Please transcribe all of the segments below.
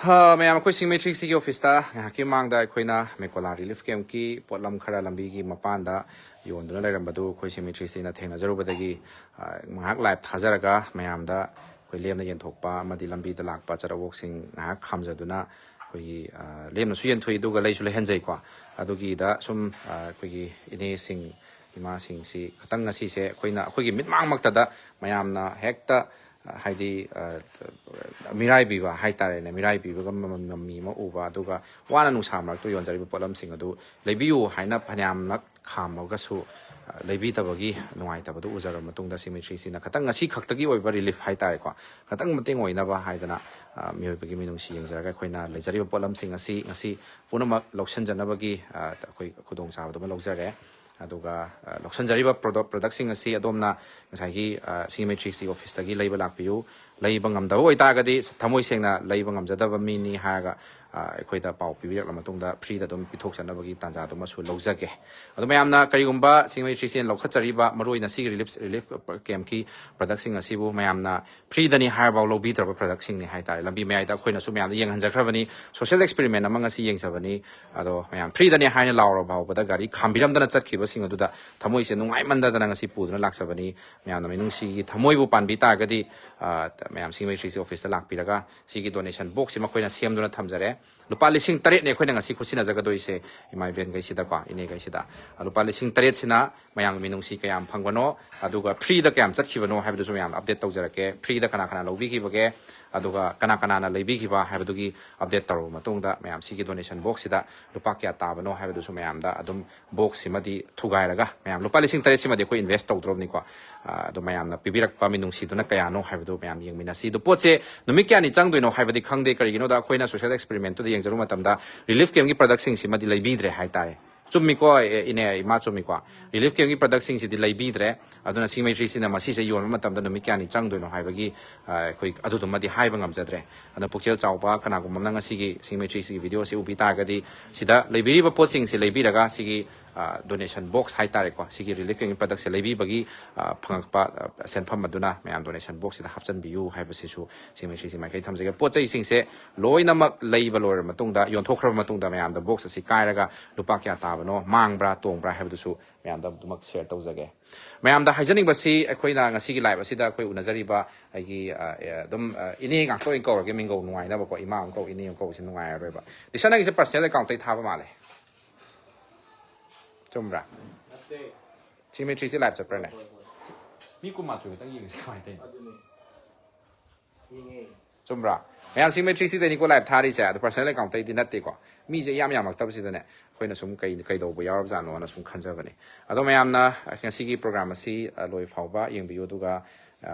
ꯃꯌꯥꯝ ꯑꯩꯈꯣꯏ ꯁꯤꯡꯃꯩꯇ꯭ꯔꯤꯛꯁꯤꯒꯤ ꯑꯣꯐꯤꯁꯇ ꯉꯥꯏꯍꯥꯛꯀꯤ ꯃꯃꯥꯡꯗ ꯑꯩꯈꯣꯏꯅ ꯃꯦꯀꯣꯂꯥ ꯔꯤꯂꯤꯐ ꯀꯦꯝꯞꯀꯤ ꯄꯣꯠꯂꯝ ꯈꯔ ꯂꯝꯕꯤꯒꯤ ꯃꯄꯥꯟꯗ ꯌꯣꯟꯗꯨꯅ ꯂꯩꯔꯝꯕꯗꯨ ꯑꯩꯈꯣꯏ ꯁꯤꯡꯃꯩꯇ꯭ꯔꯤꯛꯁꯤꯅ ꯊꯦꯡꯅꯖꯔꯨꯕꯗꯒꯤ ꯉꯥꯏꯍꯥꯛ ꯂꯥꯏꯚ ꯊꯥꯖꯔꯒ ꯃꯌꯥꯝꯗ ꯑꯩꯈꯣꯏ ꯂꯦꯝꯅ ꯌꯦꯟꯊꯣꯛꯄ ꯑꯃꯗꯤ ꯂꯝꯕꯤꯗ ꯂꯥꯛꯄ ꯆꯠꯊꯣꯛꯁꯤꯡ ꯉꯥꯏꯍꯥꯛ ꯈꯥꯝꯖꯗꯨꯅ ꯑꯩꯈꯣꯏꯒꯤ ꯂꯦꯝꯅꯁꯨ ꯌꯦꯟꯊꯣꯛꯏ ꯑꯗꯨꯒ ꯂꯩꯁꯨ ꯂꯩꯍꯟꯖꯩꯀꯣ ꯑꯗꯨꯒꯤꯗ ꯁꯨꯝ ꯑꯩꯈꯣꯏꯒꯤ ꯏꯅꯦꯁꯤꯡ ꯏꯃꯥꯁꯤꯡꯁꯤ ꯈꯇꯪ ꯉꯁꯤꯁꯦ ꯑꯩꯈꯣꯏꯒꯤ ꯃꯤꯠꯃꯥꯡꯃꯛꯇꯗ ꯃꯌꯥꯝꯅ ꯍꯦꯛꯇ ꯍꯥꯏꯗꯤ ꯃꯤꯔꯥꯏꯕꯤꯕ ꯍꯥꯏꯇꯥꯔꯦꯅꯦ ꯃꯤꯔꯥꯏꯕꯤꯕꯒ ꯃꯃꯤ ꯑꯃ ꯎꯕ ꯑꯗꯨꯒ ꯋꯥꯅ ꯅꯨꯡꯁꯥ ꯃꯔꯛꯇ ꯌꯣꯟꯖꯔꯤꯕ ꯄꯣꯠꯂꯝꯁꯤꯡ ꯑꯗꯨ ꯂꯩꯕꯤꯌꯨ ꯍꯥꯏꯅ ꯐꯅꯌꯥꯝꯅ ꯈꯥꯝꯃꯒꯁꯨ ꯂꯩꯕꯤꯗꯕꯒꯤ ꯅꯨꯡꯉꯥꯏꯇꯕꯗꯨ ꯎꯖꯔꯕ ꯃꯇꯨꯡꯗ ꯁꯤꯡꯃꯩꯇ꯭ꯔꯤꯁꯤꯅ ꯈꯇꯪ ꯉꯁꯤ ꯈꯛꯇꯒꯤ ꯑꯣꯏꯕ ꯔꯤꯂꯤꯐ ꯍꯥꯏꯇꯥꯔꯦꯀꯣ ꯈꯇꯪ ꯃꯇꯦꯡ ꯑꯣꯏꯅꯕ ꯍꯥꯏꯗꯅ ꯃꯤꯑꯣꯏꯕꯒꯤ ꯃꯤꯅꯨꯡꯁꯤ ꯌꯦꯡꯖꯔꯒ ꯑꯩꯈꯣꯏꯅ ꯂꯩꯖꯔꯤꯕ ꯄꯣꯠꯂꯝꯁꯤꯡ ꯑꯁꯤ ꯉꯁꯤ ꯄꯨꯝꯅꯃꯛ ꯂꯧꯁꯤꯟꯖꯅꯕꯒꯤ ꯑꯩꯈꯣꯏ ꯈꯨꯗꯣꯡꯆꯥꯕꯗꯨꯃ ꯂꯧꯖꯔꯦ ꯑꯗꯨꯒ ꯂꯧꯁꯤꯟꯖꯔꯤꯕ ꯄ꯭ꯔꯗꯛꯁꯤꯡ ꯑꯁꯤ ꯑꯗꯣꯝꯅ ꯉꯁꯥꯏꯒꯤ ꯁꯤꯡꯃꯩꯇ꯭ꯔꯤꯛꯁꯤ ꯑꯣꯐꯤꯁꯇꯒꯤ ꯂꯩꯕ ꯂꯥꯛꯄꯤꯌꯨ ꯂꯩꯕ ꯉꯝꯗꯕ ꯑꯣꯏꯇꯥꯔꯒꯗꯤ ꯊꯃꯣꯏ ꯁꯦꯡꯅ ꯂꯩꯕ ꯉꯝꯖꯗꯕ ꯃꯤꯅꯤ ꯍꯥꯏꯔꯒ ꯑꯩꯈꯣꯏꯗ ꯄꯥꯎ ꯄꯤꯕꯤꯔꯛꯂ ꯃꯇꯨꯡꯗ ꯐ꯭ꯔꯤꯗ ꯑꯗꯨꯝ ꯄꯤꯊꯣꯛꯆꯅꯕꯒꯤ ꯇꯥꯟꯖꯥꯗꯨꯃꯁꯨ ꯂꯧꯖꯒꯦ ꯑꯗꯣ ꯃꯌꯥꯝꯅ ꯀꯔꯤꯒꯨꯝꯕ ꯁꯤꯡꯃꯩꯇ꯭ꯔꯤꯛꯁꯤꯅ ꯂꯧꯈꯠꯆꯔꯤꯕ ꯃꯔꯨꯑꯣꯏꯅ ꯁꯤꯒꯤ ꯔꯤꯂꯤꯐ ꯀꯦꯝꯞꯀꯤ ꯄ꯭ꯔꯗꯛꯁꯤꯡ ꯑꯁꯤꯕꯨ ꯃꯌꯥꯝꯅ ꯐ꯭ꯔꯤꯗꯅꯤ ꯍꯥꯏꯔꯐꯥꯎ ꯂꯧꯕꯤꯗ꯭ꯔꯕ ꯄ꯭ꯔꯗꯛꯁꯤꯡꯅꯤ ꯍꯥꯏꯇꯥꯔꯦ ꯂꯝꯕꯤ ꯃꯌꯥꯏꯗ ꯑꯩꯈꯣꯏꯅꯁꯨ ꯃꯌꯥꯝꯗ ꯌꯦꯡꯍꯟꯖꯈ꯭ꯔꯕꯅꯤ ꯁꯣꯁꯤꯌꯦꯜ ꯑꯦꯛꯁꯄꯦꯔꯤꯃꯦꯟ ꯑꯃ ꯉꯁꯤ ꯌꯦꯡꯖꯕꯅꯤ ꯑꯗꯣ ꯃꯌꯥꯝ ꯐ꯭ꯔꯤꯗꯅꯤ ꯍꯥꯏꯅ ꯂꯥꯎꯔ ꯐꯥꯎꯕꯗ ꯒꯥꯔꯤ ꯈꯥꯝꯕꯤꯔꯝꯗꯅ ꯆꯠꯈꯤꯕꯁꯤꯡ ꯑꯗꯨꯗ ꯊꯃꯣꯏꯁꯦ ꯅꯨꯡꯉꯥꯏꯃꯟꯗꯗꯅ ꯉꯁꯤ ꯄꯨꯗꯨꯅ ꯂꯥꯛꯆꯕꯅꯤ ꯃꯌꯥꯝꯅ ꯃꯤꯅꯨꯡꯁꯤꯒꯤ ꯊꯃꯣꯏꯕꯨ ꯄꯥꯟꯕꯤ ꯇꯥꯔꯒꯗꯤ ꯃꯌꯥꯝ ꯁꯤꯡꯃꯩꯇ꯭ꯔꯤꯛꯁꯤ ꯑꯣꯐꯤꯁꯇ ꯂꯥꯛꯄꯤꯔꯒ ꯁꯤꯒꯤ ꯗꯣꯅꯦꯁꯟ ꯕꯣꯛꯁꯁꯤ ꯃꯈꯣꯏꯅ ꯁꯦꯝꯗꯨꯅ ꯊꯝꯖꯔꯦ ꯂꯨꯄꯥ 8,000ꯅꯤ ꯑꯩꯈꯣꯏꯅ ꯉꯁꯤ ꯈꯨꯠꯁꯤꯟꯅꯖꯒꯗꯣꯏꯁꯦ ꯏꯃꯥ ꯏꯕꯦꯟꯈꯩꯁꯤꯗꯀꯣ ꯏꯅꯦꯈꯩꯁꯤꯗ ꯂꯨꯄꯥ 8,000ꯁꯤꯅ ꯃꯌꯥꯝꯒꯤ ꯃꯤꯅꯨꯡꯁꯤ ꯀꯌꯥꯝ ꯐꯪꯕꯅꯣ ꯑꯗꯨꯒ ꯐ꯭ꯔꯤꯗ ꯀꯌꯥꯝ ꯆꯠꯈꯤꯕꯅꯣ ꯍꯥꯏꯕꯗꯨꯁꯨ ꯃꯌꯥꯝ ꯑꯞꯗꯦꯠ ꯇꯧꯖꯔꯛꯀꯦ ꯐ꯭ꯔꯤꯗ ꯀꯅꯥ ꯂꯧꯕꯤꯈꯤꯕꯒꯦ ꯑꯗꯨꯒ ꯀꯅꯥꯅ ꯂꯩꯕꯤꯈꯤꯕ ꯍꯥꯏꯕꯗꯨꯒꯤ ꯑꯞꯗꯦꯠ ꯇꯧꯔꯕ ꯃꯇꯨꯡꯗ ꯃꯌꯥꯝ ꯁꯤꯒꯤ ꯗꯣꯅꯦꯁꯟ ꯕꯣꯛꯁꯁꯤꯗ ꯂꯨꯄꯥ ꯀꯌꯥ ꯇꯥꯕꯅꯣ ꯍꯥꯏꯕꯗꯨꯁꯨ ꯃꯌꯥꯝꯗ ꯑꯗꯨꯝ ꯕꯣꯛꯁꯁꯤꯃꯗꯤ ꯊꯨꯒꯥꯏꯔꯒ ꯃꯌꯥꯝ ꯂꯨꯄꯥ 8,000ꯁꯤꯃꯗꯤ ꯑꯩꯈꯣꯏ ꯏꯟꯚꯦꯁט ꯇꯧꯗ꯭ꯔꯕꯅꯤꯀꯣ ꯑꯗꯣ ꯃꯌꯥꯝꯅ ꯄꯤꯕꯤꯔꯛꯄ ꯃꯤꯅꯨꯡꯁꯤꯗꯨꯅ ꯀꯌꯥꯅꯣ ꯍꯥꯏꯕꯗꯨ ꯃꯌꯥꯝ ꯌꯦꯡꯃꯤꯟꯅꯁꯤ ꯑꯗꯨ ꯄꯣꯠꯁꯦ ꯅꯨꯃꯤꯠ ꯀꯌꯥꯅꯤ ꯆꯪꯗꯣꯏꯅꯣ ꯍꯥꯏꯕꯗꯤ ꯈꯪꯗꯦ ꯀꯔꯤꯒꯤꯅꯣꯗ ꯑꯩꯈꯣꯏꯅ ꯁꯣꯁꯤꯌꯦꯜ ꯑꯦꯛꯁꯄꯦꯔꯤꯃꯦꯟꯇꯨꯗ ꯌꯦꯡꯖꯔꯨꯕ ꯃꯇꯝꯗ ꯔꯤꯂꯤꯐ ꯀꯦꯝꯞꯀꯤ ꯄ꯭ꯔꯗꯛꯁꯤꯡꯁꯤꯃꯗꯤ ꯂꯩꯕꯤꯗ꯭ꯔꯦ ꯍꯥꯏꯇꯥꯔꯦ ꯆꯨꯝꯃꯤꯀꯣ ꯏꯅꯦ ꯏꯃꯥ ꯆꯨꯝꯃꯤꯀꯣ ꯔꯤꯂꯤꯐ ꯀꯦꯝꯞꯀꯤ ꯄ꯭ꯔꯗꯛꯁꯤꯡꯁꯤꯗꯤ ꯂꯩꯕꯤꯗ꯭ꯔꯦ ꯑꯗꯨꯅ ꯁꯤꯡꯃꯩꯇ꯭ꯔꯤꯛꯁꯤꯅ ꯃꯁꯤꯁꯦ ꯌꯣꯟꯕ ꯃꯇꯝꯗ ꯅꯨꯃꯤꯠ ꯀꯌꯥꯅꯤ ꯆꯪꯗꯣꯏꯅꯣ ꯍꯥꯏꯕꯒꯤ ꯑꯩꯈꯣꯏ ꯑꯗꯨꯗꯨꯃꯗꯤ ꯍꯥꯏꯕ ꯉꯝꯖꯗ꯭ꯔꯦ ꯑꯗꯨꯅ ꯄꯨꯛꯆꯦꯜ ꯆꯥꯎꯕ ꯀꯅꯥꯒꯨꯝꯕ ꯑꯃꯅ ꯉꯁꯤꯒꯤ ꯁꯤꯡꯃꯩꯇ꯭ꯔꯤꯛꯁꯤꯒꯤ ꯚꯤꯗꯤꯑꯣ ꯑꯁꯤ ꯎꯕꯤ ꯇꯥꯔꯒꯗꯤ ꯁꯤꯗ ꯂꯩꯕꯤꯔꯤꯕ ꯄꯣꯠꯁꯤꯡꯁꯤ ꯂꯩꯕꯤꯔꯒ ꯁꯤꯒꯤ ꯗꯣꯅꯦꯁꯟ ꯕꯣꯛꯁ ꯍꯥꯏꯇꯥꯔꯦꯀꯣ ꯁꯤꯒꯤ ꯔꯤꯂꯤꯐ ꯀꯦꯝꯞꯀꯤ ꯄ꯭ꯔꯗꯛꯁꯦ ꯂꯩꯕꯤꯕꯒꯤ ꯐꯪꯉꯛꯄ ꯁꯦꯟꯐꯝ ꯑꯗꯨꯅ ꯃꯌꯥꯝ ꯗꯣꯅꯦꯁꯟ ꯕꯣꯛꯁꯁꯤꯗ ꯍꯥꯞꯆꯤꯟꯕꯤꯌꯨ ꯍꯥꯏꯕꯁꯤꯁꯨ ꯁꯤꯡꯃꯩꯇ꯭ꯔꯤꯛꯁꯤ ꯃꯥꯏꯀꯩ ꯊꯝꯖꯒꯦ ꯄꯣꯠ ꯆꯩꯁꯤꯡꯁꯦ ꯂꯣꯏꯅꯃꯛ ꯂꯩꯕ ꯂꯣꯏꯔꯕ ꯃꯇꯨꯡꯗ ꯌꯣꯟꯊꯣꯛꯈ꯭ꯔꯕ ꯃꯇꯨꯡꯗ ꯃꯌꯥꯝꯗ ꯕꯣꯛꯁ ꯑꯁꯤ ꯀꯥꯏꯔꯒ ꯂꯨꯄꯥ ꯀꯌꯥ ꯇꯥꯕꯅꯣ ꯃꯥꯡꯕ꯭ꯔꯥ ꯇꯣꯡꯕ꯭ꯔꯥ ꯍꯥꯏꯕꯗꯨꯁꯨ ꯃꯌꯥꯝꯗ ꯑꯗꯨꯃꯛ ꯁꯦꯌꯔ ꯇꯧꯖꯒꯦ ꯃꯌꯥꯝꯗ ꯍꯥꯏꯖꯅꯤꯡꯕꯁꯤ ꯑꯩꯈꯣꯏꯅ ꯉꯁꯤꯒꯤ ꯂꯥꯏꯚ ꯑꯁꯤꯗ ꯑꯩꯈꯣꯏ ꯎꯅꯖꯔꯤꯕ ꯑꯩꯒꯤ ꯑꯗꯨꯝ ꯏꯅꯦ ꯉꯥꯛꯇ ꯑꯣꯏꯅ ꯀꯧꯔꯒꯦ ꯃꯤꯡꯒꯧ ꯅꯨꯡꯉꯥꯏꯅꯕꯀꯣ ꯏꯃꯥ ꯑꯃ ꯀꯧ ꯏꯅꯦ ꯑꯃ ꯀꯧꯕꯁꯤ ꯅꯨꯡꯉꯥꯏꯔꯔꯣꯏꯕ ꯗꯤꯁꯟ ꯅꯪꯒꯤꯁꯦ ꯄꯔꯁꯅꯦꯜ ꯑꯦꯀꯥꯎꯟꯇꯩ ꯊꯥꯕ ꯃꯥꯜꯂꯦ ꯆꯨꯝꯕ꯭ꯔꯥ ꯁꯤꯡꯃꯩꯇ꯭ꯔꯤꯛꯁꯤ ꯂꯥꯏꯚ ꯆꯠꯄ꯭ꯔꯅꯦ ꯃꯤ 12 ꯈꯛꯇꯪ ꯌꯦꯡꯉꯤꯁꯦ ꯀꯃꯥꯏꯅ ꯇꯧꯔꯤꯅꯣ ꯆꯨꯝꯕ꯭ꯔꯥ ꯃꯌꯥꯝ ꯁꯤꯡꯃꯩꯇ꯭ꯔꯤꯛꯁꯤꯗꯅꯤꯀꯣ ꯂꯥꯏꯚ ꯊꯥꯔꯤꯁꯦ ꯑꯗꯣ ꯄꯔꯁꯅꯦꯜ ꯑꯦꯀꯥꯎꯟꯇꯩꯗꯤ ꯅꯠꯇꯦꯀꯣ ꯃꯤꯁꯦ ꯌꯥꯝꯃꯛꯇꯕꯁꯤꯗꯅꯦ ꯑꯩꯈꯣꯏꯅ ꯁꯨꯝ ꯀꯩꯗꯧꯕ ꯌꯥꯎꯔꯕꯖꯥꯠꯅꯣꯅ ꯁꯨꯝ ꯈꯟꯖꯕꯅꯦ ꯑꯗꯣ ꯃꯌꯥꯝꯅ ꯉꯁꯤꯒꯤ ꯄ꯭ꯔꯣꯒ꯭ꯔꯥꯝ ꯑꯁꯤ ꯂꯣꯏ ꯐꯥꯎꯕ ꯌꯦꯡꯕꯤꯌꯨ ꯑꯗꯨꯒ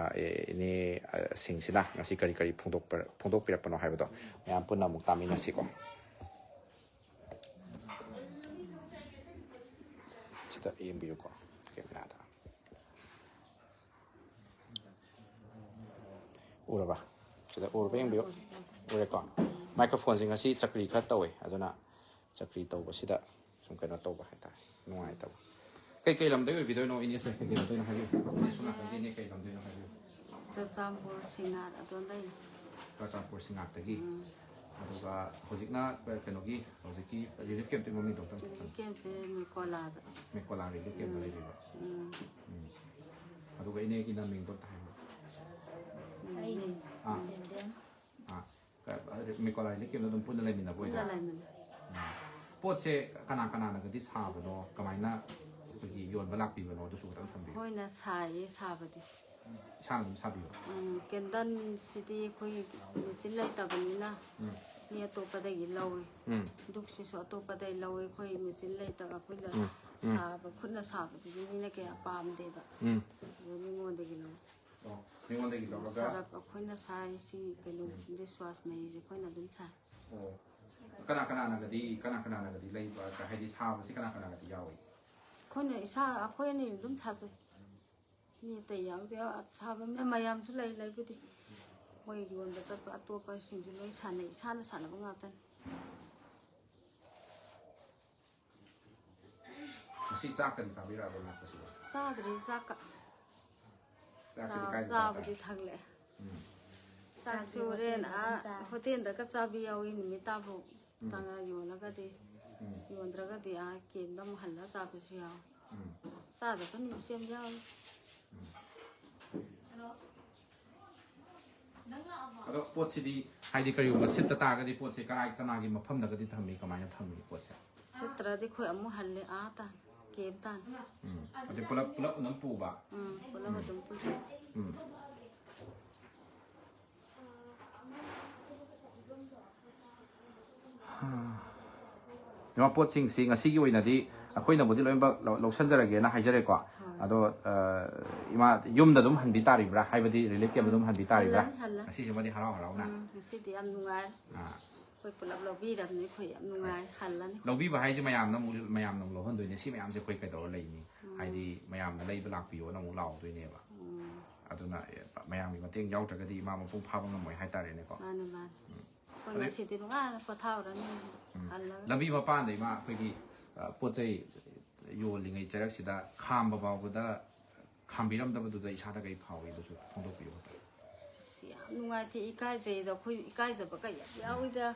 ꯏꯅꯦ ꯁꯤꯡꯁꯤꯅ ꯉꯁꯤ ꯀꯔꯤ ꯐꯣꯡꯗꯣꯛꯄꯤꯔꯛꯄꯅꯣ ꯍꯥꯏꯕꯗꯣ ꯃꯌꯥꯝ ꯄꯨꯟꯅ ꯑꯃꯨꯛ ꯇꯥꯃꯤꯟꯅꯁꯤꯀꯣ ꯁꯤꯗ ꯌꯦꯡꯕꯤꯌꯨꯀꯣ ꯀꯦꯃꯦꯔꯥꯗ ꯎꯔꯕ ꯁꯤꯗ ꯎꯔꯕ ꯌꯦꯡꯕꯤꯌꯨ ꯎꯔꯦꯀꯣ ꯃꯥꯏꯀ꯭ꯔꯣꯐꯣꯟꯁꯦ ꯉꯁꯤ ꯆꯀ꯭ꯔꯤ ꯈꯔ ꯇꯧꯋꯦ ꯑꯗꯨꯅ ꯆꯀ꯭ꯔꯤ ꯇꯧꯕꯁꯤꯗ ꯁꯨꯝ ꯀꯩꯅꯣ ꯇꯧꯕ ꯍꯥꯏꯇꯥꯔꯦ ꯅꯨꯡꯉꯥꯏꯇꯕ ꯀꯩ ꯂꯝꯗꯩ ꯑꯣꯏꯕꯤꯗꯣꯏꯅꯣ ꯏꯅꯦꯁꯦ ꯀꯩ ꯂꯝꯗꯩꯅꯣ ꯍꯥꯏꯕꯤꯌꯨ ꯁꯣꯝ ꯅꯥꯀꯟꯒꯤ ꯏꯅꯦ ꯀꯩ ꯂꯝꯗꯩꯅꯣ ꯍꯥꯏꯕꯤꯌꯨ ꯆꯨꯔꯆꯥꯟꯄꯨꯔ ꯁꯤꯡꯅꯥꯠ ꯑꯗꯣꯝꯗꯩꯅꯤ ꯆꯨꯔꯆꯥꯟꯄꯨꯔ ꯁꯤꯡꯉꯥꯠꯇꯒꯤ ꯑꯗꯨꯒ ꯍꯧꯖꯤꯛꯅ ꯀꯩꯅꯣꯒꯤ ꯍꯧꯖꯤꯛꯀꯤ ꯔꯤꯂꯤꯐ ꯀꯦꯝꯞꯇꯨꯒꯤ ꯃꯃꯤꯡꯗꯣ ꯑꯝꯇꯪ ꯔꯤꯂꯤꯐ ꯀꯦꯝꯞꯁꯦ ꯃꯦꯀꯣꯂꯥꯗ ꯃꯦꯀꯣꯂꯥ ꯔꯤꯂꯤꯐ ꯀꯦꯝꯞꯇ ꯂꯩꯕꯤꯕ ꯑꯗꯨꯒ ꯏꯅꯦꯒꯤ ꯃꯤꯡꯗꯣ ꯑꯝꯇ ꯍꯥꯏꯕꯤꯌꯨ ꯃꯦꯀꯣꯂꯥ ꯔꯤꯂꯤꯐ ꯀꯦꯝꯞꯇ ꯑꯗꯨꯝ ꯄꯨꯟꯅ ꯂꯩꯃꯤꯟꯅꯕ ꯑꯣꯏꯗꯣꯏꯔꯥ ꯄꯣꯠꯁꯦ ꯀꯅꯥꯅꯒꯗꯤ ꯁꯥꯕꯅꯣ ꯀꯃꯥꯏꯅ ꯑꯩꯈꯣꯏꯒꯤ ꯌꯣꯟꯕ ꯂꯥꯛꯄꯤꯕꯅꯣ ꯑꯗꯨꯁꯨ ꯈꯤꯇꯪ ꯊꯝꯕꯤꯌꯨ ꯑꯩꯈꯣꯏꯅ ꯁꯥꯏꯌꯦ ꯁꯥꯕꯗꯤ ꯏꯁꯥꯅ ꯑꯗꯨꯝ ꯁꯥꯕꯤꯕ ꯀꯦꯟꯗꯜꯁꯤꯗꯤ ꯑꯩꯈꯣꯏ ꯃꯦꯆꯤꯟ ꯂꯩꯇꯕꯅꯤꯅ ꯃꯤ ꯑꯇꯣꯞꯄꯗꯒꯤ ꯂꯧꯏ ꯙꯨꯛꯁꯤꯁꯨ ꯑꯇꯣꯞꯄꯗꯒꯤ ꯂꯧꯏ ꯑꯩꯈꯣꯏ ꯃꯦꯆꯤꯟ ꯂꯩꯇꯕ ꯑꯩꯈꯣꯏꯅ ꯁꯥꯕ ꯈꯨꯠꯅ ꯁꯥꯕꯗꯨꯗꯤ ꯃꯤꯅ ꯀꯌꯥ ꯄꯥꯝꯗꯦꯕ ꯑꯗꯨ ꯃꯤꯉꯣꯟꯗꯒꯤ ꯂꯧꯏ ꯃꯤꯉꯣꯟꯗꯒꯤ ꯂꯧꯔꯒ ꯁꯔꯞ ꯑꯩꯈꯣꯏꯅ ꯁꯥꯏꯁꯤ ꯀꯩꯅꯣ ꯗꯤꯁꯋꯥꯁ ꯃꯍꯤꯁꯦ ꯑꯩꯈꯣꯏꯅ ꯑꯗꯨꯝ ꯁꯥꯏ ꯀꯅꯥꯅꯒꯗꯤ ꯂꯩꯕ ꯍꯥꯏꯗꯤ ꯁꯥꯕꯁꯤ ꯀꯅꯥꯅꯒꯗꯤ ꯌꯥꯎꯏ ꯑꯩꯈꯣꯏꯅ ꯑꯩꯈꯣꯏ ꯑꯅꯤ ꯑꯗꯨꯝ ꯁꯥꯖꯩ ꯃꯤ ꯑꯇꯩ ꯌꯥꯎꯗꯦ ꯁꯥꯕ ꯃꯌꯥꯝꯁꯨ ꯂꯩꯕꯨꯗꯤ ꯃꯣꯏ ꯌꯣꯟꯕ ꯆꯠꯄ ꯑꯇꯣꯞꯄꯁꯤꯡꯁꯨ ꯂꯣꯏ ꯁꯥꯟꯅꯩ ꯏꯁꯥꯅ ꯁꯥꯟꯅꯕ ꯉꯥꯛꯇꯅꯤ ꯉꯁꯤ ꯆꯥꯛꯀꯗꯤ ꯆꯥꯕꯤꯔꯛꯑꯕ ꯂꯥꯛꯄꯁꯤꯕꯣ ꯆꯥꯗ꯭ꯔꯤ ꯆꯥꯛꯀ ꯆꯥꯛꯀꯗꯤ ꯀꯥꯏꯗ ꯆꯥꯕꯗꯤ ꯊꯛꯂꯛꯑꯦ ꯆꯥꯛꯁꯨ ꯍꯣꯔꯦꯟ ꯍꯣꯇꯦꯜꯗꯒ ꯆꯥꯕ ꯌꯥꯎꯏ ꯅꯨꯃꯤꯠ ꯇꯥꯐꯥꯎ ꯆꯪꯉ ꯌꯣꯜꯂꯒꯗꯤ ꯌꯣꯟꯗ꯭ꯔꯒꯗꯤ ꯀꯦꯝꯗ ꯑꯃꯨꯛ ꯍꯜꯂꯒ ꯆꯥꯕꯁꯨ ꯌꯥꯎꯏ ꯆꯥꯗꯕ ꯅꯨꯃꯤꯠꯁꯨ ꯌꯥꯝ ꯌꯥꯎꯏ ꯑꯗꯣ ꯄꯣꯠꯁꯤꯗꯤ ꯍꯥꯏꯗꯤ ꯀꯔꯤꯒꯨꯝꯕ ꯁꯤꯠꯇ ꯇꯥꯔꯒꯗꯤ ꯄꯣꯠꯁꯦ ꯀꯅꯥꯒꯤ ꯃꯐꯝꯗꯒꯗꯤ ꯊꯝꯃꯤ ꯀꯃꯥꯏꯅ ꯊꯝꯃꯤ ꯄꯣꯠꯁꯦ ꯁꯤꯠꯇ꯭ꯔꯗꯤ ꯑꯩꯈꯣꯏ ꯑꯃꯨꯛ ꯍꯜꯂꯦ ꯇꯥꯅ ꯀꯦꯝ ꯇꯥꯅ ꯑꯗꯩ ꯄꯨꯂꯞ ꯑꯗꯨꯝ ꯄꯨꯕ ꯄꯨꯂꯞ ꯑꯗꯨꯝ ꯄꯨꯏ ꯄꯣꯠꯁꯤꯡꯁꯤ ꯉꯁꯤꯒꯤ ꯑꯣꯏꯅꯗꯤ ꯑꯩꯈꯣꯏꯅꯕꯨꯗꯤ ꯂꯣꯏꯅꯃꯛ ꯂꯧꯁꯟꯖꯔꯒꯦꯅ ꯍꯥꯏꯖꯔꯦꯀꯣ ꯑꯗꯣ ꯏꯃꯥ ꯌꯨꯝꯗ ꯑꯗꯨꯝ ꯍꯟꯕꯤ ꯇꯥꯔꯤꯕ꯭ꯔꯥ ꯍꯥꯏꯕꯗꯤ ꯔꯤꯂꯤꯐ ꯀꯦꯝ ꯑꯗꯨꯝ ꯍꯟꯕꯤ ꯇꯥꯔꯤꯕ꯭ꯔꯥ ꯉꯁꯤꯁꯤꯃꯗꯤ ꯍꯔꯥꯎꯅ ꯉꯁꯤꯗꯤ ꯌꯥꯝ ꯅꯨꯡꯉꯥꯏ ꯑꯩꯈꯣꯏ ꯄꯨꯂꯞ ꯂꯧꯕꯤꯔꯕꯅꯤ ꯑꯩꯈꯣꯏ ꯌꯥꯝ ꯅꯨꯡꯉꯥꯏ ꯍꯜꯂꯅꯤ ꯂꯧꯕꯤꯕ ꯍꯥꯏꯁꯦ ꯃꯌꯥꯝꯅ ꯑꯃꯨꯛ ꯂꯧꯍꯟꯗꯣꯏꯅꯦ ꯁꯤ ꯃꯌꯥꯝꯁꯦ ꯑꯩꯈꯣꯏ ꯀꯩꯗꯧꯔ ꯂꯩꯅꯤ ꯍꯥꯏꯗꯤ ꯃꯌꯥꯝꯅ ꯂꯩꯕ ꯂꯥꯛꯄꯤꯌꯣꯅ ꯑꯃꯨꯛ ꯂꯥꯎꯗꯣꯏꯅꯦꯕ ꯑꯗꯨꯅ ꯃꯌꯥꯝꯒꯤ ꯃꯇꯦꯡ ꯌꯥꯎꯗ꯭ꯔꯒꯗꯤ ꯏꯃꯥ ꯃꯄꯨꯡ ꯐꯥꯕ ꯉꯝꯃꯣꯏ ꯍꯥꯏꯇꯥꯔꯦꯅꯦꯀꯣ ꯃꯥꯅꯤ ꯃꯥꯅꯤ ꯑꯩꯈꯣꯏ ꯉꯁꯤꯗꯤ ꯅꯨꯡꯉꯥꯏꯅ ꯄꯣꯊꯥꯎꯔꯅꯤ ꯍꯜꯂꯒ ꯂꯝꯕꯤ ꯃꯄꯥꯟꯗ ꯏꯃꯥ ꯑꯩꯈꯣꯏꯒꯤ ꯄꯣꯠ ꯆꯩ ꯌꯣꯜꯂꯤꯉꯩ ꯆꯩꯔꯛꯁꯤꯗ ꯈꯥꯝꯕ ꯐꯥꯎꯕꯗ ꯈꯥꯝꯕꯤꯔꯝꯗꯕꯗꯨꯗ ꯏꯁꯥꯗ ꯀꯩ ꯐꯥꯎꯏ ꯑꯗꯨꯁꯨ ꯐꯣꯡꯗꯣꯛꯄꯤꯌꯨ ꯌꯥꯝ ꯅꯨꯡꯉꯥꯏꯇꯦ ꯏꯀꯥꯏꯖꯩꯗ ꯑꯩꯈꯣꯏ ꯏꯀꯥꯏꯖꯕꯒ ꯌꯥꯝ ꯌꯥꯎꯏꯗ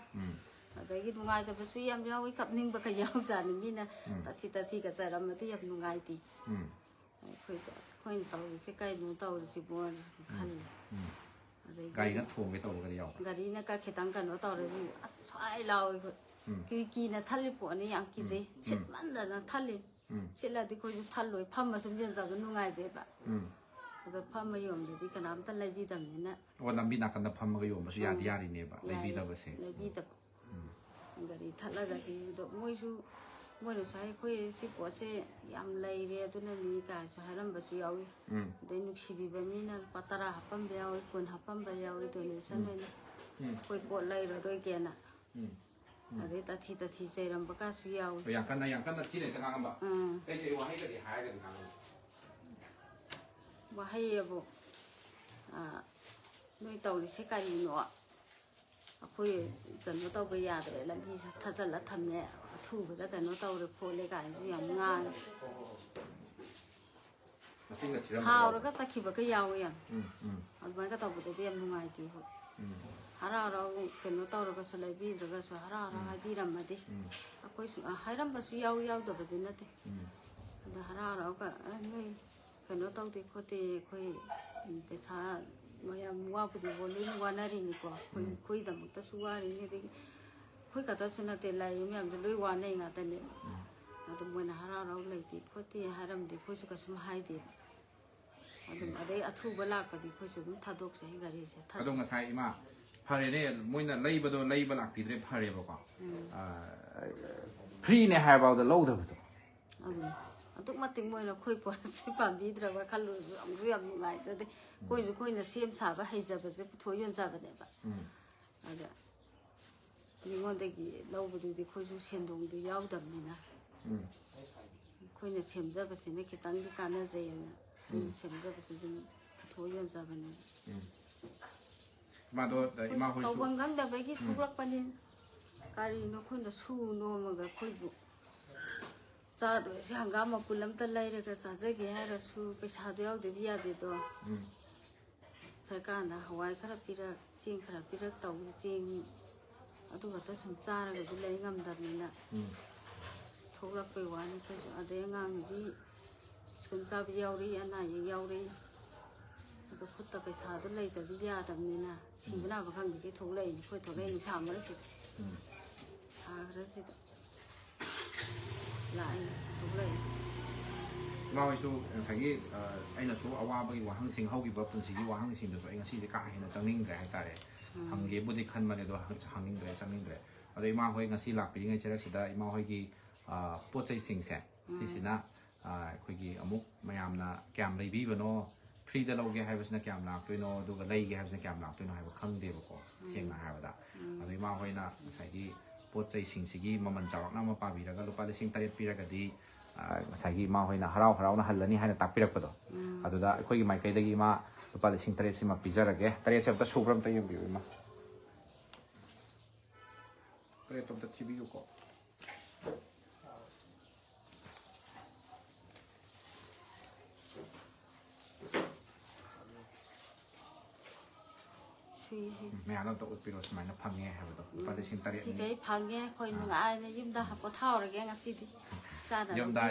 ꯑꯗꯒꯤ ꯅꯨꯡꯉꯥꯏꯇꯕꯁꯨ ꯌꯥꯝ ꯌꯥꯎꯏ ꯀꯞꯅꯤꯡꯕꯒ ꯌꯥꯎꯖꯥꯠꯅꯤ ꯃꯤꯅ ꯇꯥꯊꯤꯒ ꯆꯩꯔꯝꯃꯗꯤ ꯌꯥꯝ ꯅꯨꯡꯉꯥꯏꯇꯦ ꯑꯩꯈꯣꯏꯁꯦ ꯑꯩꯈꯣꯏꯅ ꯇꯧꯔꯤꯁꯦ ꯀꯩꯅꯣ ꯇꯧꯔꯤꯁꯤꯕꯣꯅ ꯈꯜꯂꯦ ꯑꯗꯒꯤ ꯒꯥꯔꯤꯅ ꯊꯣꯡꯒꯦ ꯇꯧꯕꯒꯗꯤ ꯌꯥꯎꯕ ꯒꯥꯔꯤꯅꯒ ꯈꯤꯇꯪ ꯀꯩꯅꯣ ꯇꯧꯔꯗꯤ ꯑꯁ ꯁ꯭ꯋꯥꯏ ꯂꯥꯎꯏ ꯀꯤꯅ ꯊꯜꯂꯤ ꯄꯣꯠꯅꯤ ꯌꯥꯝ ꯀꯤꯖꯩ ꯁꯤꯠꯃꯟꯗꯅ ꯊꯜꯂꯤ ꯁꯤꯠꯂꯗꯤ ꯑꯩꯈꯣꯏꯁꯨ ꯊꯜꯂꯣꯏ ꯐꯝꯃ ꯁꯨꯝ ꯌꯣꯟꯖꯕ ꯅꯨꯡꯉꯥꯏꯖꯩꯕ ꯑꯗꯣ ꯐꯝꯃ ꯌꯣꯟꯕꯗꯤ ꯀꯅꯥꯝꯇ ꯂꯩꯕꯤꯗꯕꯅꯤꯅ ꯂꯝꯕꯤ ꯅꯥꯀꯟꯗ ꯐꯝꯃꯒ ꯌꯣꯟꯕꯁꯨ ꯌꯥꯔꯤꯅꯦꯕ ꯂꯩꯕꯤꯗꯕꯁꯦ ꯂꯩꯕꯤꯗꯕ ꯒꯥꯔꯤ ꯊꯠꯂꯒꯗꯤ ꯑꯗꯣ ꯃꯣꯏꯅꯁꯨ ꯍꯥꯏ ꯑꯩꯈꯣꯏ ꯁꯤ ꯄꯣꯠꯁꯦ ꯌꯥꯝ ꯂꯩꯔꯦ ꯑꯗꯨꯅꯅꯤ ꯀꯥꯏꯁꯨ ꯍꯥꯏꯔꯝꯕꯁꯨ ꯌꯥꯎꯏ ꯑꯗꯩ ꯅꯨꯡꯁꯤꯕꯤꯕ ꯃꯤꯅ ꯂꯨꯄా 10 ꯍꯥꯞꯄꯝꯕ ꯌꯥꯎꯏ 10 ꯍꯥꯞꯄꯝꯕ ꯌꯥꯎꯏ ꯗꯣꯅꯦꯁꯟ ꯑꯣꯏꯅ ꯑꯩꯈꯣই ꯄꯣꯠ ꯂꯩꯔꯔꯣꯏꯒꯦꯅ ꯑꯗꯩ ꯇꯥꯊꯤ ꯆꯩꯔꯝꯕ ꯀꯥꯁꯨ ꯌꯥꯎꯏ ꯌꯥꯝ ꯀꯟꯅ ꯊꯤꯅ ꯍꯦꯛꯇ ꯉꯥꯡꯉꯝꯕ ꯀꯩ ꯋꯥꯍꯩꯒꯗꯤ ꯍꯥꯏꯔꯒꯗꯤ ꯉꯥꯡꯉꯝꯕ ꯋꯥꯍꯩꯑꯕꯨ ꯅꯣꯏ ꯇꯧꯔꯤꯁꯦ ꯀꯔꯤꯅꯣ ꯑꯩꯈꯣꯏ ꯀꯩꯅꯣ ꯇꯧꯕ ꯌꯥꯗ꯭ꯔꯦ ꯂꯝꯕꯤ ꯊꯥꯖꯤꯜꯂ ꯊꯝꯃꯦ ꯑꯊꯨꯕꯗ ꯀꯩꯅꯣ ꯇꯧꯔꯦ ꯈꯣꯠꯂꯦ ꯀꯥꯏꯅꯁꯨ ꯌꯥꯝ ꯉꯥꯡꯉꯤ ꯁꯥꯎꯔꯒ ꯆꯠꯈꯤꯕꯒ ꯌꯥꯎꯋꯤ ꯌꯥꯝ ꯑꯗꯨꯃꯥꯏꯅ ꯇꯧꯕꯗꯗꯤ ꯌꯥꯝ ꯅꯨꯡꯉꯥꯏꯇꯦ ꯍꯣꯏ ꯍꯔꯥꯎ ꯀꯩꯅꯣ ꯇꯧꯔꯒꯁꯨ ꯂꯩꯕꯤꯗ꯭ꯔꯒꯁꯨ ꯍꯔꯥꯎ ꯍꯥꯏꯕꯤꯔꯝꯃꯗꯤ ꯑꯩꯈꯣꯏꯁꯨ ꯍꯥꯏꯔꯝꯕꯁꯨ ꯌꯥꯎꯗꯕꯗꯤ ꯅꯠꯇꯦ ꯑꯗ ꯍꯔꯥꯎꯒ ꯅꯣꯏ ꯀꯩꯅꯣ ꯇꯧꯗꯦ ꯈꯣꯠꯇꯦ ꯑꯩꯈꯣꯏ ꯄꯩꯁꯥ ꯃꯌꯥꯝ ꯋꯥꯕꯨꯗꯤ ꯂꯣꯏꯅ ꯋꯥꯅꯔꯤꯅꯤꯀꯣ ꯑꯩꯈꯣꯏꯗꯃꯛꯇꯁꯨ ꯋꯥꯔꯤꯅꯤ ꯑꯗꯒꯤ ꯑꯩꯈꯣꯏ ꯈꯛꯇꯁꯨ ꯅꯠꯇꯦ ꯂꯥꯏꯔꯤꯕ ꯃꯌꯥꯝꯁꯨ ꯂꯣꯏ ꯋꯥꯅꯩ ꯉꯥꯛꯇꯅꯦ ꯑꯗꯨ ꯃꯣꯏꯅ ꯍꯔꯥꯎ ꯂꯩꯇꯦ ꯈꯣꯠꯇꯦ ꯍꯥꯏꯔꯝꯗꯦ ꯑꯩꯈꯣꯏꯁꯨ ꯀꯩꯁꯨꯝ ꯍꯥꯏꯗꯦꯕ ꯑꯗꯨꯝ ꯑꯗꯩ ꯑꯊꯨꯕ ꯂꯥꯛꯄꯗꯤ ꯑꯩꯈꯣꯏꯁꯨ ꯑꯗꯨꯝ ꯊꯥꯗꯣꯛꯆꯩ ꯒꯥꯔꯤꯁꯦ ꯑꯗꯣ ꯉꯁꯥꯏ ꯏꯃꯥ ꯐꯔꯦꯅꯦ ꯃꯣꯏꯅ ꯂꯩꯕ ꯂꯥꯛꯄꯤꯗ꯭ꯔꯦ ꯐꯔꯦꯕꯀꯣ ꯐ꯭ꯔꯤꯅꯦ ꯍꯥꯏꯔꯐꯥꯎꯗ ꯂꯧꯗꯕꯗꯣ ꯑꯗꯨꯛ ꯃꯇꯤꯛ ꯃꯣꯏꯅ ꯑꯩꯈꯣꯏ ꯄꯣꯠꯁꯤ ꯄꯥꯝꯕꯤꯗ꯭ꯔꯕ ꯈꯜꯂꯨꯔꯁꯨ ꯑꯃꯨꯛꯁꯨ ꯌꯥꯝ ꯅꯨꯡꯉꯥꯏꯖꯗꯦ ꯑꯩꯈꯣꯏꯅ ꯁꯦꯝ ꯁꯥꯕ ꯍꯩꯖꯕꯁꯦ ꯄꯨꯊꯣꯛ ꯌꯣꯟꯖꯕꯅꯦꯕ ꯑꯗ ꯃꯤꯉꯣꯟꯗꯒꯤ ꯂꯧꯕꯗꯨꯗꯤ ꯑꯩꯈꯣꯏꯁꯨ ꯁꯦꯟꯗꯣꯡꯗꯨ ꯌꯥꯎꯗꯕꯅꯤ나 ꯑꯩꯈꯣꯏꯅ ꯁꯦꯝꯖꯕꯁꯤꯅ ꯈꯤꯇꯪꯗꯤ ꯀꯥꯟꯅꯖꯩꯑꯅ ꯑꯩꯈꯣꯏꯅ ꯁꯦꯝꯖꯕꯁꯤ ꯑꯗꯨꯝ ꯄꯨꯊꯣꯛ ꯌꯣꯟꯖꯕꯅꯦꯕ ꯇꯧꯐꯝ ꯈꯪꯗꯕꯒꯤ ꯊꯣꯛꯂꯛꯄꯅꯤ ꯀꯔꯤꯅꯣ ꯑꯩꯈꯣꯏꯅ ꯁꯨ ꯅꯣꯝꯃꯒ ꯑꯩꯈꯣꯏꯕꯨ ꯆꯥꯗꯣꯏꯁꯦ ꯍꯪꯒꯥꯝ ꯃꯄꯨꯟ ꯑꯝꯇ ꯂꯩꯔꯒ ꯆꯥꯖꯒꯦ ꯍꯥꯏꯔꯁꯨ ꯄꯩꯁꯥꯗꯣ ꯌꯥꯎꯗ꯭ꯔꯗꯤ ꯌꯥꯗꯦꯗꯣ ꯁꯔꯀꯥꯔꯅ ꯍꯋꯥꯏ ꯈꯔ ꯄꯤꯔꯛ ꯆꯦꯡ ꯈꯔ ꯄꯤꯔꯛ ꯇꯧꯕ ꯆꯦꯡ ꯑꯗꯨ ꯈꯛꯇ ꯁꯨꯝ ꯆꯥꯔꯒꯗꯤ ꯂꯩ ꯉꯝꯗꯕꯅꯤꯅ ꯊꯣꯛꯂꯛꯄꯩ ꯋꯥꯅꯤ ꯑꯩꯈꯣꯏꯁꯨ ꯑꯗꯩ ꯑꯉꯥꯡ ꯅꯨꯕꯤ ꯁ꯭ꯀꯨꯜ ꯀꯥꯕ ꯌꯥꯎꯔꯤ ꯑꯅꯥ ꯑꯌꯦꯛ ꯌꯥꯎꯔꯤ ꯑꯗꯣ ꯈꯨꯠꯇ ꯄꯩꯁꯥꯗꯣ ꯂꯩꯇ꯭ꯔꯗꯤ ꯌꯥꯗꯕꯅꯤꯅ ꯁꯤꯕ ꯅꯥꯕ ꯈꯪꯗꯒꯩ ꯊꯣꯛꯂꯛꯏꯅꯤ ꯑꯩꯈꯣꯏ ꯊꯣꯛꯂꯛꯏ ꯅꯨꯡꯁꯥ ꯃꯔꯛꯁꯤꯗ ꯁꯥꯈ꯭ꯔꯁꯤꯗ ꯂꯥꯛꯏ ꯊꯣꯛꯂꯛꯏ ꯏꯃꯥ ꯍꯣꯏꯁꯨ ꯉꯁꯥꯏꯒꯤ ꯑꯩꯅꯁꯨ ꯑꯋꯥꯕꯒꯤ ꯋꯥꯍꯪꯁꯤꯡ ꯍꯧꯈꯤꯕ ꯄꯨꯟꯁꯤꯒꯤ ꯋꯥꯍꯪꯁꯤꯡꯗꯨꯁꯨ ꯑꯩ ꯉꯁꯤꯁꯦ ꯀꯥ ꯍꯦꯟꯅ ꯆꯪꯅꯤꯡꯗ꯭ꯔꯦ ꯍꯥꯏꯇꯥꯔꯦ ꯍꯪꯒꯦꯕꯨꯗꯤ ꯈꯟꯕꯅꯦ ꯑꯗꯣ ꯆꯪꯅꯤꯡꯗ꯭ꯔꯦ ꯑꯗꯣ ꯏꯃꯥ ꯍꯣꯏ ꯉꯁꯤ ꯂꯥꯛꯄꯤꯔꯤꯉꯩ ꯆꯩꯔꯛꯁꯤꯗ ꯏꯃꯥ ꯍꯣꯏꯒꯤ ꯄꯣꯠ ꯆꯩꯁꯤꯡꯁꯦ ꯁꯤꯁꯤꯅ ꯑꯩꯈꯣꯏꯒꯤ ꯑꯃꯨꯛ ꯃꯌꯥꯝꯅ ꯀꯌꯥꯝ ꯂꯩꯕꯤꯕꯅꯣ ꯐ꯭ꯔꯤꯗ ꯂꯧꯒꯦ ꯍꯥꯏꯕꯁꯤꯅ ꯀꯌꯥꯝ ꯂꯥꯛꯇꯣꯏꯅꯣ ꯑꯗꯨꯒ ꯂꯩꯒꯦ ꯍꯥꯏꯕꯁꯤꯅ ꯀꯌꯥꯝ ꯂꯥꯛꯇꯣꯏꯅꯣ ꯍꯥꯏꯕ ꯈꯪꯗꯦꯕꯀꯣ ꯁꯦꯡꯅ ꯍꯥꯏꯔꯕꯗ ꯑꯗꯣ ꯏꯃꯥ ꯍꯣꯏꯅ ꯉꯁꯥꯏꯒꯤ ꯄꯣꯠ ꯆꯩꯁꯤꯡꯁꯤꯒꯤ ꯃꯃꯜ ꯆꯥꯎꯔꯥꯛꯅ ꯑꯃ ꯄꯥꯕꯤꯔꯒ ꯂꯨꯄꯥ 8,000 ꯄꯤꯔꯒꯗꯤ ꯉꯁꯥꯏꯒꯤ ꯏꯃꯥ ꯍꯣꯏꯅ ꯍꯔꯥꯎꯅ ꯍꯜꯂꯅꯤ ꯍꯥꯏꯅ ꯇꯥꯛꯄꯤꯔꯛꯄꯗꯣ ꯑꯗꯨꯗ ꯑꯩꯈꯣꯏꯒꯤ ꯃꯥꯏꯀꯩꯗꯒꯤ ꯏꯃꯥ ꯂꯨꯄꯥ 8,000 ꯁꯤꯃ ꯄꯤꯖꯔꯒꯦ 8ꯁꯦ ꯑꯝꯇ ꯁꯨꯕ꯭ꯔꯥ ꯑꯝꯇ ꯌꯦꯡꯕꯤꯌꯨ ꯏꯃꯥ 8 ꯑꯝꯇ ꯊꯤꯕꯤꯌꯨꯀꯣ ꯁꯨꯏꯁꯤ ꯃꯌꯥꯝꯗ ꯑꯝꯇ ꯎꯠꯄꯤꯔꯣ ꯁꯨꯃꯥꯏꯅ ꯐꯪꯉꯦ ꯍꯥꯏꯕꯗꯣ ꯂꯨꯄꯥ 8,000 ꯁꯤꯈꯩ ꯐꯪꯉꯦ ꯑꯩꯈꯣꯏ ꯅꯨꯡꯉꯥꯏꯅ ꯌꯨꯝꯗ ꯄꯣꯊꯥꯎꯔꯒꯦ ꯉꯁꯤꯗꯤ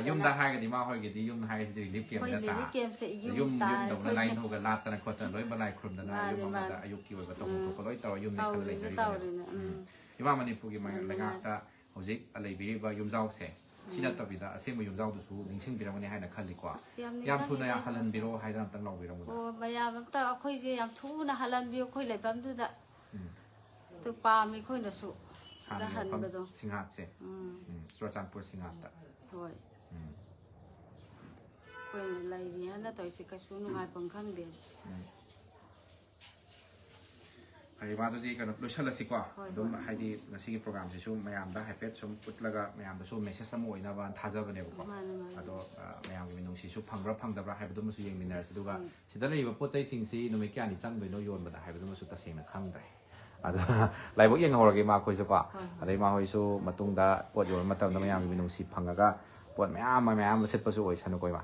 ꯌꯨꯝꯗ ꯍꯥꯏꯔꯒꯗꯤ ꯃꯥ ꯍꯣꯏꯒꯤꯗꯤ ꯌꯨꯝ ꯍꯥꯏꯔꯤꯁꯤꯗꯤ ꯔꯤꯂꯤꯐ ꯀꯦꯝ ꯑꯩꯈꯣꯏ ꯅꯠꯇ꯭ꯔꯥ ꯂꯤꯔꯤꯛ ꯀꯦꯝꯁꯦ ꯌꯨꯝꯗꯧꯅ ꯂꯥꯏ ꯊꯧꯒ ꯂꯥꯠꯇꯅ ꯈꯣꯠꯇꯅ ꯂꯣꯏꯅ ꯂꯥꯏ ꯈꯨꯔꯨꯝꯗꯅ ꯌꯨꯝ ꯑꯃꯗ ꯑꯌꯨꯛꯀꯤ ꯑꯣꯏꯕ ꯇꯧꯐꯝ ꯊꯣꯛꯄ ꯂꯣꯏ ꯇꯧꯔ ꯌꯨꯝꯅꯤ ꯈꯜꯂ ꯂꯩꯖꯔꯤꯕꯅꯦꯕ ꯏꯃꯥ ꯃꯅꯤꯄꯨꯔꯒꯤ ꯂꯩꯉꯥꯛꯇ ꯍꯧꯖꯤꯛ ꯂꯩꯕꯤꯔꯤꯕ ꯌꯨꯝꯖꯥꯎꯁꯦ ꯁꯤ ꯅꯠꯇꯕꯤꯗ ꯑꯁꯦꯡꯕ ꯌꯨꯝꯖꯥꯎꯗꯨꯁꯨ ꯅꯤꯡꯁꯤꯡꯕꯤꯔꯝꯒꯅꯤ ꯍꯥꯏꯅ ꯈꯜꯂꯤꯀꯣ ꯌꯥꯝ ꯊꯨꯅ ꯍꯜꯍꯟꯕꯤꯔꯣ ꯍꯥꯏꯗꯅ ꯑꯝꯇꯪ ꯂꯥꯎꯕꯤꯔꯝꯃꯨꯗ ꯑꯣ ꯃꯌꯥꯝ ꯑꯝꯇ ꯑꯩꯈꯣꯏꯁꯦ ꯌꯥꯝ ꯊꯨꯅ ꯍꯜꯍꯟꯕꯤꯌꯨ ꯑꯩꯈꯣꯏ ꯂꯩꯐꯝꯗꯨꯗ ꯑꯗꯨ ꯄꯥꯝꯃꯤ ꯑꯩꯈꯣꯏꯅꯁꯨ ꯍꯥꯟꯅꯒꯤ ꯃꯐꯝ ꯍꯟꯕꯗꯣ ꯁꯤꯡꯍꯥꯠꯁꯦ ꯆꯨꯔꯆꯥꯟꯄꯨꯔ ꯁꯤꯡꯍꯥꯠꯇ ꯍꯣꯏ ꯑꯩꯈꯣꯏꯅ ꯂꯩꯔꯤ ꯍꯥꯏꯅ ꯇꯧꯔꯤꯁꯦ ꯀꯩꯁꯨ ꯅꯨꯡꯉꯥꯏꯐꯝ ꯈꯪꯗꯦ ꯍꯩꯃꯥꯗꯨꯗꯤ ꯀꯩꯅꯣ ꯂꯣꯏꯁꯤꯜꯂꯁꯤꯀꯣ ꯑꯗꯨꯝ ꯍꯥꯏꯗꯤ ꯉꯁꯤꯒꯤ ꯄ꯭ꯔꯣꯒ꯭ꯔꯥꯝꯁꯤꯁꯨ ꯃꯌꯥꯝꯗ ꯍꯥꯏꯐꯦꯠ ꯁꯨꯝ ꯎꯠꯂꯒ ꯃꯌꯥꯝꯗꯁꯨ ꯃꯦꯁꯦꯁ ꯑꯃ ꯑꯣꯏꯅꯕ ꯊꯥꯖꯕꯅꯦꯕꯀꯣ ꯑꯗꯣ ꯃꯌꯥꯝꯒꯤ ꯃꯤꯅꯨꯡꯁꯤꯁꯨ ꯐꯪꯕ꯭ꯔꯥ ꯐꯪꯗꯕ꯭ꯔꯥ ꯍꯥꯏꯕꯗꯨꯃꯁꯨ ꯌꯦꯡꯃꯤꯟꯅꯔꯁꯤ ꯑꯗꯨꯒ ꯁꯤꯗ ꯂꯩꯔꯤꯕ ꯄꯣꯠ ꯆꯩꯁꯤꯡꯁꯤ ꯅꯨꯃꯤꯠ ꯀꯌꯥꯅꯤ ꯆꯪꯗꯣꯏꯅꯣ ꯌꯣꯟꯕꯗ ꯍꯥꯏꯕꯗꯨꯃꯁꯨ ꯇꯁꯦꯡꯅ ꯈꯪꯗ꯭ꯔꯦ ꯑꯗꯣ ꯂꯥꯏꯕꯛ ꯌꯦꯡꯍꯧꯔꯒꯦ ꯃꯈꯣꯏꯁꯨꯀꯣ ꯑꯗꯩ ꯃꯈꯣꯏꯁꯨ ꯃꯇꯨꯡꯗ ꯄꯣꯠ ꯌꯣꯟꯕ ꯃꯇꯝꯗ ꯃꯌꯥꯝꯒꯤ ꯃꯤꯅꯨꯡꯁꯤ ꯐꯪꯉꯒ ꯄꯣꯠ ꯃꯌꯥꯝ ꯑꯃ ꯁꯤꯠꯄꯁꯨ ꯑꯣꯏꯁꯅꯨꯀꯣ ꯏꯃꯥ